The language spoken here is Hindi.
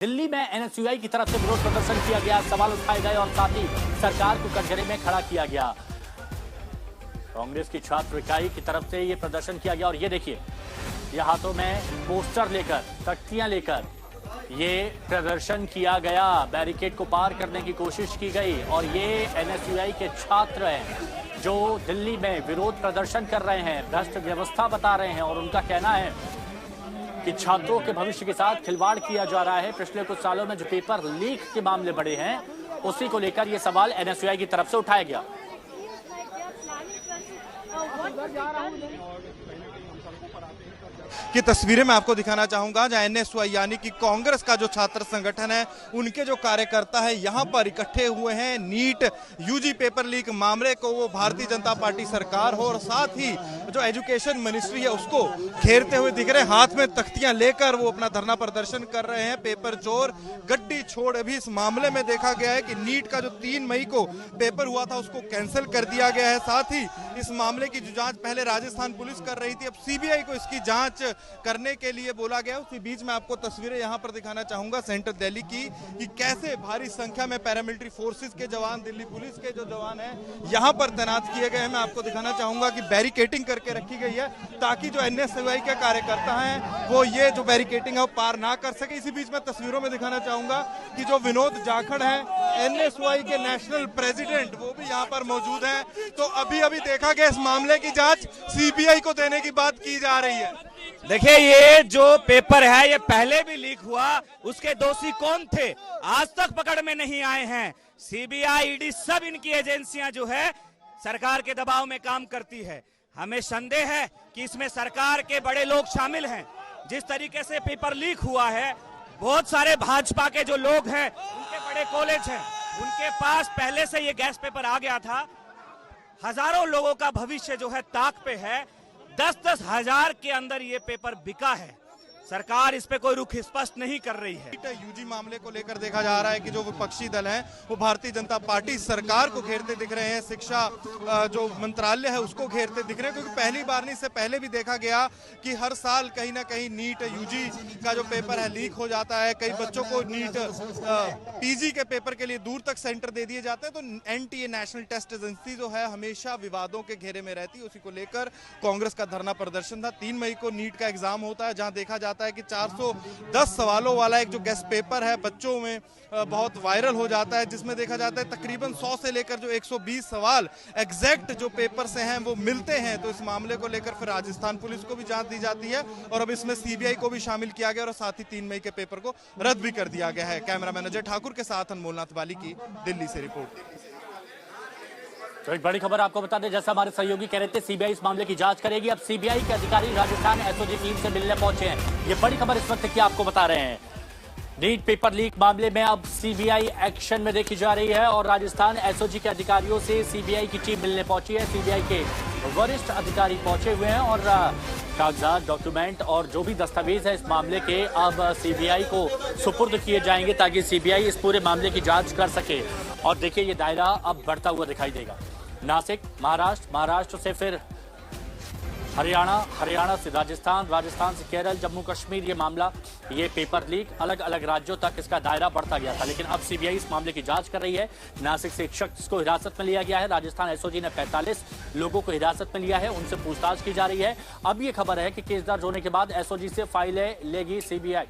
दिल्ली में एनएसयूआई की तरफ से विरोध प्रदर्शन किया गया, सवाल उठाए गए और साथ ही सरकार को कटघरे में खड़ा किया गया। कांग्रेस की छात्र इकाई की तरफ से ये प्रदर्शन किया गया और ये देखिए, ये हाथों में पोस्टर लेकर, तख्तियां लेकर ये प्रदर्शन किया गया। बैरिकेड को पार करने की कोशिश की गई और ये एनएसयूआई के छात्र हैं जो दिल्ली में विरोध प्रदर्शन कर रहे हैं, भ्रष्ट व्यवस्था बता रहे हैं और उनका कहना है कि छात्रों के भविष्य के साथ खिलवाड़ किया जा रहा है। पिछले कुछ सालों में जो पेपर लीक के मामले बढ़े हैं, उसी को लेकर यह सवाल एनएसयूआई की तरफ से उठाया गया। की तस्वीरें मैं आपको दिखाना चाहूंगा जहां एनएसयूआई यानी कि कांग्रेस का जो छात्र संगठन है, उनके जो कार्यकर्ता है यहां पर इकट्ठे हुए हैं। नीट यूजी पेपर लीक मामले को वो भारतीय जनता पार्टी सरकार हो और साथ ही जो एजुकेशन मिनिस्ट्री है उसको घेरते हुए दिख रहे हैं। हाथ में तख्तियां लेकर वो अपना धरना प्रदर्शन कर रहे हैं। पेपर चोर गड्डी छोड़। अभी इस मामले में देखा गया है कि नीट का जो 3 मई को पेपर हुआ था उसको कैंसिल कर दिया गया है। साथ ही इस मामले की जो जांच पहले राजस्थान पुलिस कर रही थी, अब सीबीआई को इसकी जांच करने के लिए बोला गया। उसी बीच में आपको तस्वीरें यहां पर दिखाना चाहूंगा सेंट्रल दिल्ली की, कि कैसे भारी संख्या में पैरामिलिट्री फोर्सेस के जवान, दिल्ली पुलिस के जो जवान हैं यहां पर तैनात किए गए हैं। मैं आपको दिखाना चाहूंगा कि बैरिकेटिंग करके रखी गई है ताकि जो एनएसयूआई के कार्यकर्ता हैं वो ये जो बैरिकेटिंग है वो पार ना कर सके। इसी बीच में तस्वीरों में दिखाना चाहूंगा कि जो विनोद जाखड़ हैं, एनएसयूआई के नेशनल प्रेसिडेंट, वो भी यहाँ पर मौजूद हैं। तो अभी देखा गया इस मामले की जांच सीबीआई को देने की बात की जा रही है। देखिए, ये जो पेपर है ये पहले भी लीक हुआ, उसके दोषी कौन थे आज तक पकड़ में नहीं आए हैं। सीबीआई, ईडी, सब इनकी एजेंसियां जो है सरकार के दबाव में काम करती है। हमें संदेह है कि इसमें सरकार के बड़े लोग शामिल हैं। जिस तरीके से पेपर लीक हुआ है, बहुत सारे भाजपा के जो लोग हैं, उनके बड़े कॉलेज हैं, उनके पास पहले से ये गैस पेपर आ गया था। हजारों लोगों का भविष्य जो है ताक पे है। 10-10 हजार के अंदर ये पेपर बिका है। सरकार इस पे कोई रुख स्पष्ट नहीं कर रही है। यूजी मामले को लेकर देखा जा रहा है कि जो विपक्षी दल हैं वो भारतीय जनता पार्टी सरकार को घेरते दिख रहे हैं। शिक्षा जो मंत्रालय है उसको घेरते दिख रहे हैं, क्योंकि पहली बार नहीं, इससे पहले भी देखा गया कि हर साल कहीं ना कहीं नीट यूजी का जो पेपर है लीक हो जाता है। कई बच्चों को नीट पीजी के पेपर के लिए दूर तक सेंटर दे दिए जाते हैं। तो एनटीए, नेशनल टेस्ट एजेंसी जो है हमेशा विवादों के घेरे में रहती है। उसी को लेकर कांग्रेस का धरना प्रदर्शन था। 3 मई को नीट का एग्जाम होता है, जहां देखा जाता है कि 410 सवालों वाला एक जो गेस्ट पेपर है बच्चों में बहुत वायरल हो जाता है, जिसमें देखा जाता है तकरीबन 100 से लेकर जो 120 सवाल एग्जैक्ट जो पेपर से हैं वो मिलते हैं। तो इस मामले को लेकर फिर राजस्थान पुलिस को भी जांच दी जाती है और अब इसमें सीबीआई को भी शामिल किया गया और साथ ही 3 मई के पेपर को रद्द भी कर दिया गया है। कैमरामैन अजय ठाकुर के साथ अनमोलनाथ वाली की दिल्ली से रिपोर्ट। तो एक बड़ी खबर आपको बता दें, जैसा हमारे सहयोगी कह रहे थे, सीबीआई इस मामले की जांच करेगी। अब सीबीआई के अधिकारी राजस्थान एसओजी टीम से मिलने पहुंचे हैं। ये बड़ी खबर इस वक्त की आपको बता रहे हैं। नीट पेपर लीक मामले में अब सीबीआई एक्शन में देखी जा रही है और राजस्थान एसओजी के अधिकारियों से सीबीआई की टीम मिलने पहुंची है। सीबीआई के वरिष्ठ अधिकारी पहुंचे हुए हैं और कागजात, डॉक्यूमेंट और जो भी दस्तावेज है इस मामले के अब सीबीआई को सुपुर्द किए जाएंगे ताकि सीबीआई इस पूरे मामले की जांच कर सके। और देखिए, ये दायरा अब बढ़ता हुआ दिखाई देगा। नासिक, महाराष्ट्र से फिर हरियाणा से राजस्थान, राजस्थान से केरल, जम्मू कश्मीर, ये मामला, ये पेपर लीक अलग अलग राज्यों तक इसका दायरा बढ़ता गया था। लेकिन अब सीबीआई इस मामले की जांच कर रही है। नासिक से एक शख्स को हिरासत में लिया गया है। राजस्थान एसओजी ने 45 लोगों को हिरासत में लिया है, उनसे पूछताछ की जा रही है। अब ये खबर है कि केस दर्ज होने के बाद एसओजी से फाइलें लेगी सीबीआई।